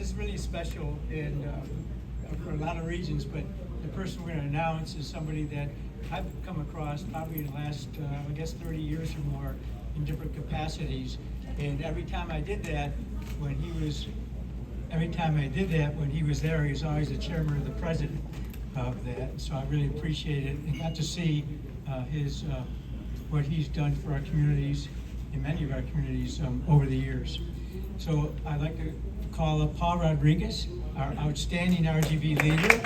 this is really special and for a lot of reasons, but the person we're going to announce is somebody that I've come across probably in the last, I guess, 30 years or more in different capacities. And every time I did that, when he was there, he was always the chairman or the president of that. So I really appreciate it and got to see what he's done for our communities, in many of our communities over the years. So I'd like to call up Paul Rodriguez, our outstanding RGV leader.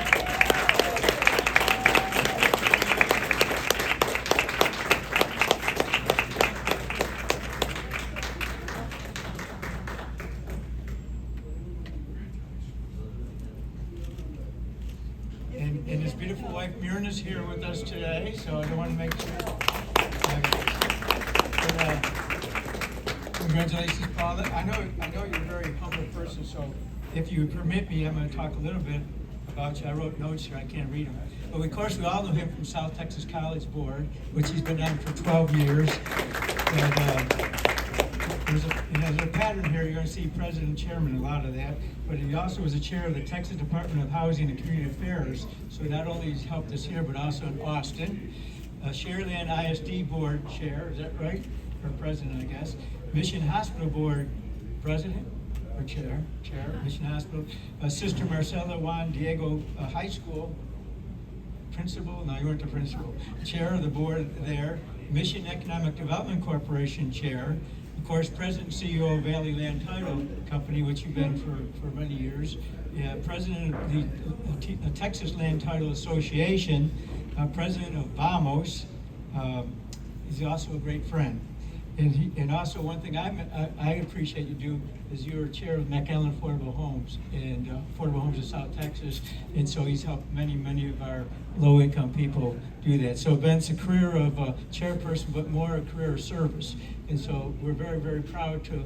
And his beautiful wife Myrna's here with us today, so I want to make sure. Congratulations, Paul. I know you're a very humble person, so if you permit me, I'm going to talk a little bit about you. I wrote notes here, I can't read them. But of course, we all know him from South Texas College Board, which he's been on for 12 years. And there's a pattern here. You're going to see president and chairman, a lot of that. But he also was the chair of the Texas Department of Housing and Community Affairs. So not only has he helped us here, but also in Austin. Sharyland ISD Board Chair, is that right? Or President, I guess. Mission Hospital Board President, or Chair, Mission Hospital. Sister Marcela Juan Diego High School Principal, no, you weren't the principal. Chair of the board there. Mission Economic Development Corporation Chair. Of course, President and CEO of Valley Land Title Company, which you've been for many years. President of the Texas Land Title Association. President of VAMOS. He's also a great friend. And also one thing I appreciate you do is you're chair of McAllen Affordable Homes and Affordable Homes in South Texas. And so he's helped many of our low-income people do that. So Ben's a career of a chairperson, but more a career of service. And so we're very proud to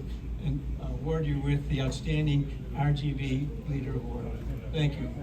award you with the outstanding RGV Leader Award. Thank you.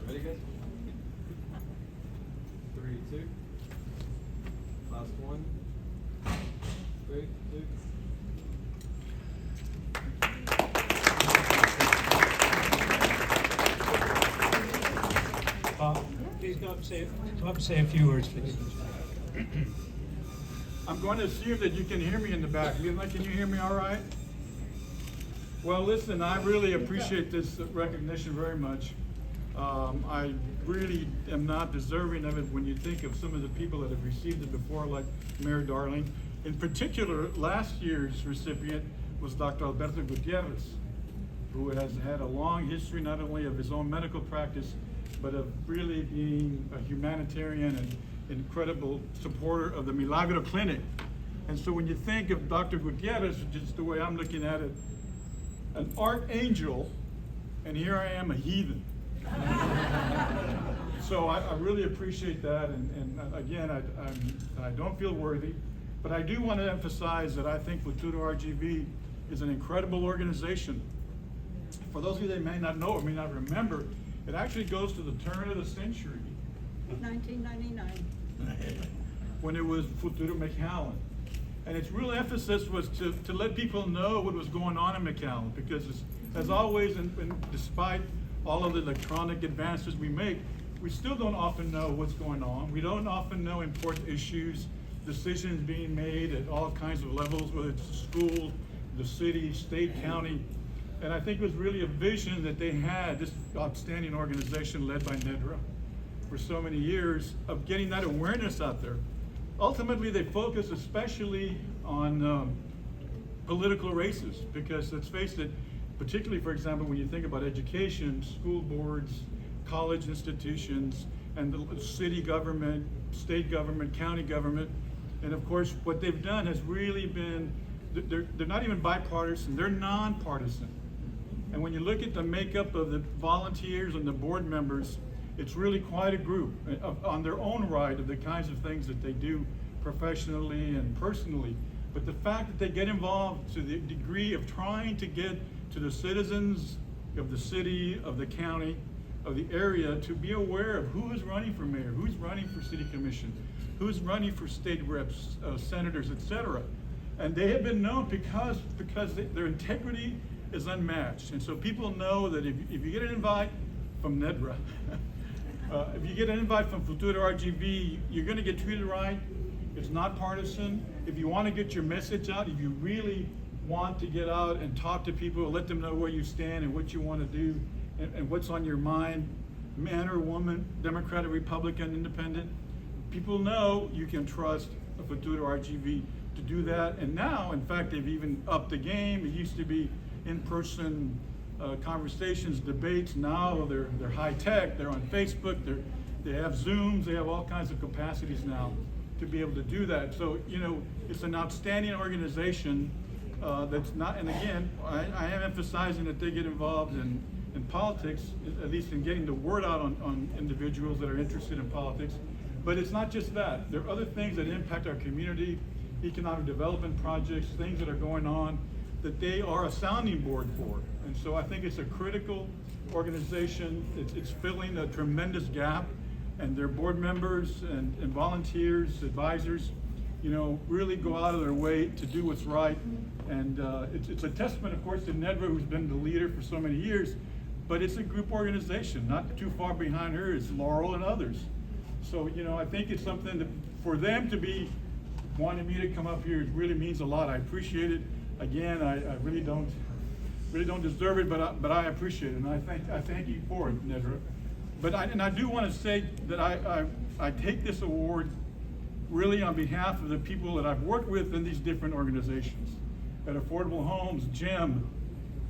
Ready, guys? 3, 2. Last one. 3, 2. Please come up and say a few words, please. I'm going to assume that you can hear me in the back. Can you hear me all right? Well, listen, I really appreciate this recognition very much. I really am not deserving of it when you think of some of the people that have received it before, like Mayor Darling. In particular, last year's recipient was Dr. Alberto Gutierrez, who has had a long history not only of his own medical practice, but of really being a humanitarian and incredible supporter of the Milagro Clinic. And so when you think of Dr. Gutierrez, just the way I'm looking at it, an archangel, and here I am, a heathen. So I really appreciate that, and again, I don't feel worthy, but I do want to emphasize that I think Futuro RGV is an incredible organization. For those of you that may not know or may not remember, it actually goes to the turn of the century. 1999. When it was Futuro McAllen. And its real emphasis was to let people know what was going on in McAllen, because as always, and despite all of the electronic advances we make, we still don't often know what's going on. We don't often know important issues, decisions being made at all kinds of levels, whether it's the school, the city, state, county. And I think it was really a vision that they had, this outstanding organization led by Nedra, for so many years, of getting that awareness out there. Ultimately, they focus especially on political races, because let's face it, particularly, for example, when you think about education, school boards, college institutions, and the city government, state government, county government, And of course, what they've done has really been, they're not even bipartisan, they're nonpartisan. And when you look at the makeup of the volunteers and the board members, it's really quite a group on their own right of the kinds of things that they do professionally and personally. But the fact that they get involved to the degree of trying to get to the citizens of the city, of the county, of the area, to be aware of who is running for mayor, who's running for city commission, who's running for state reps, senators, etc. And they have been known because their integrity is unmatched. And so people know that if you get an invite from NEDRA, if you get an invite from Futuro RGV, you're going to get treated right. It's not partisan. If you want to get your message out, if you really want to get out and talk to people, let them know where you stand and what you want to do and what's on your mind, man or woman, Democrat or Republican, Independent, people know you can trust a Futuro RGV to do that. And now, in fact, they've even upped the game. It used to be in-person conversations, debates. Now they're high tech. They're on Facebook. They have Zooms. They have all kinds of capacities now to be able to do that. So, you know, it's an outstanding organization that's not, and again, I am emphasizing that they get involved in politics, at least in getting the word out on individuals that are interested in politics. But it's not just that. There are other things that impact our community, economic development projects, things that are going on that they are a sounding board for. And so I think it's a critical organization. It's filling a tremendous gap, and their board members and volunteers, advisors, you know, really go out of their way to do what's right. And it's a testament, of course, to NEDRA, who's been the leader for so many years, but it's a group organization. Not too far behind her is Laurel and others. So, you know, I think it's something that for them to be wanting me to come up here, it really means a lot. I appreciate it. Again, I really don't deserve it, but I appreciate it, and I thank you for it, NEDRA. But I do want to say that I take this award really on behalf of the people that I've worked with in these different organizations. At Affordable Homes, Jim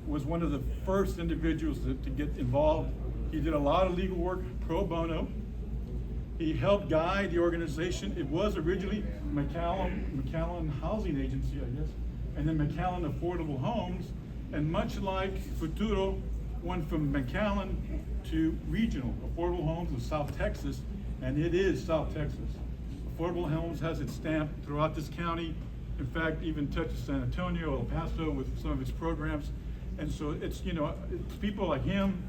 was one of the first individuals to get involved. He did a lot of legal work pro bono. He helped guide the organization. It was originally McAllen Housing Agency, I guess, and then McAllen Affordable Homes. And much like Futuro went from McAllen to regional, Affordable Homes of South Texas, and it is South Texas. Affordable Homes has its stamp throughout this county. In fact, even touches San Antonio, El Paso with some of its programs. And so it's, you know, it's people like him,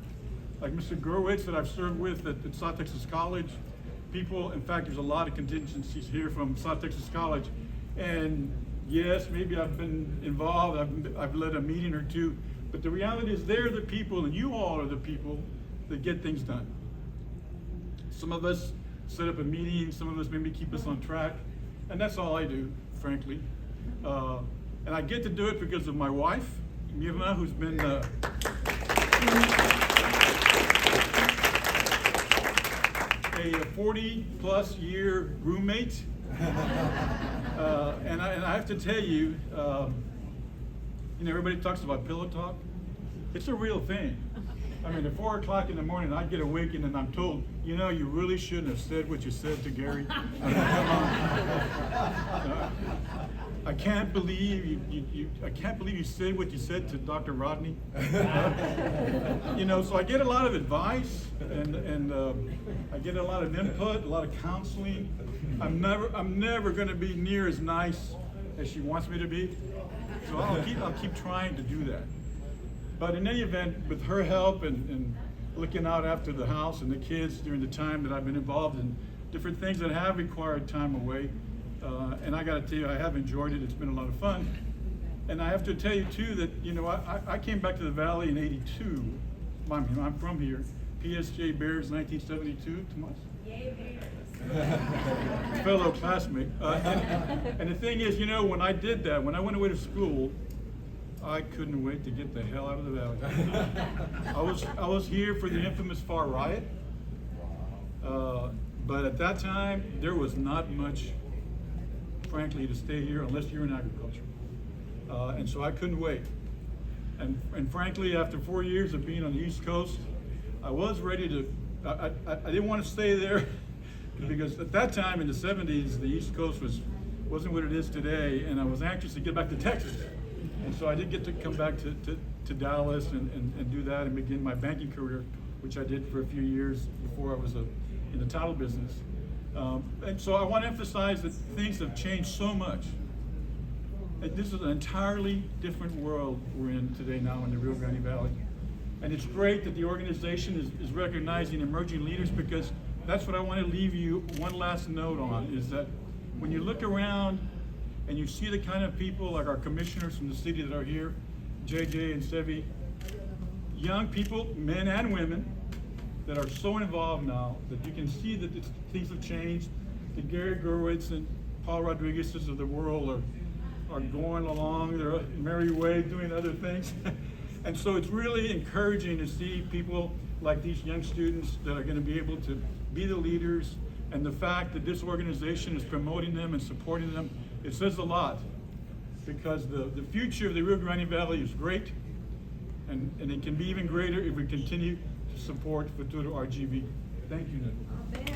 like Mr. Gurwitz that I've served with at South Texas College. People, in fact, there's a lot of contingencies here from South Texas College. And yes, maybe I've been involved, I've led a meeting or two, but the reality is they're the people, and you all are the people that get things done. Some of us set up a meeting, some of us maybe keep us on track, and that's all I do, frankly. And I get to do it because of my wife, Mirna, who's been a 40-plus year roommate. And I have to tell you, you know, everybody talks about pillow talk. It's a real thing. I mean, at 4 o'clock in the morning, I get awakened and I'm told, you know, you really shouldn't have said what you said to Gary. I can't believe you said what you said to Dr. Rodney. You know, so I get a lot of advice and I get a lot of input, a lot of counseling. I'm never going to be near as nice as she wants me to be. So I'll keep trying to do that. But in any event, with her help and looking out after the house and the kids during the time that I've been involved in different things that have required time away, and I got to tell you, I have enjoyed it. It's been a lot of fun. And I have to tell you too that, you know, I came back to the Valley in '82. I'm from here. PSJ Bears 1972. Tomas? Yay, Bears. Fellow classmate. And the thing is, you know, when I did that, when I went away to school, I couldn't wait to get the hell out of the Valley. I was here for the infamous Far Riot. But at that time, there was not much, frankly, to stay here unless you're in agriculture. And so I couldn't wait. And frankly, after 4 years of being on the East Coast, I was ready to, I didn't want to stay there because at that time in the 70s, the East Coast was wasn't what it is today, and I was anxious to get back to Texas. And so I did get to come back to Dallas and do that and begin my banking career, which I did for a few years before I was in the title business. And so I want to emphasize that things have changed so much. This is an entirely different world we're in today now in the Rio Grande Valley. And it's great that the organization is recognizing emerging leaders, because that's what I want to leave you one last note on, is that when you look around and you see the kind of people like our commissioners from the city that are here, JJ and Sevi, young people, men and women, that are so involved now that you can see that things have changed. The Gary Gerwitz and Paul Rodriguez's of the world are going along their merry way, doing other things. And so it's really encouraging to see people like these young students that are going to be able to be the leaders, and the fact that this organization is promoting them and supporting them, it says a lot, because the future of the Rio Grande Valley is great, and it can be even greater if we continue to support Futuro RGV. Thank you, Nick.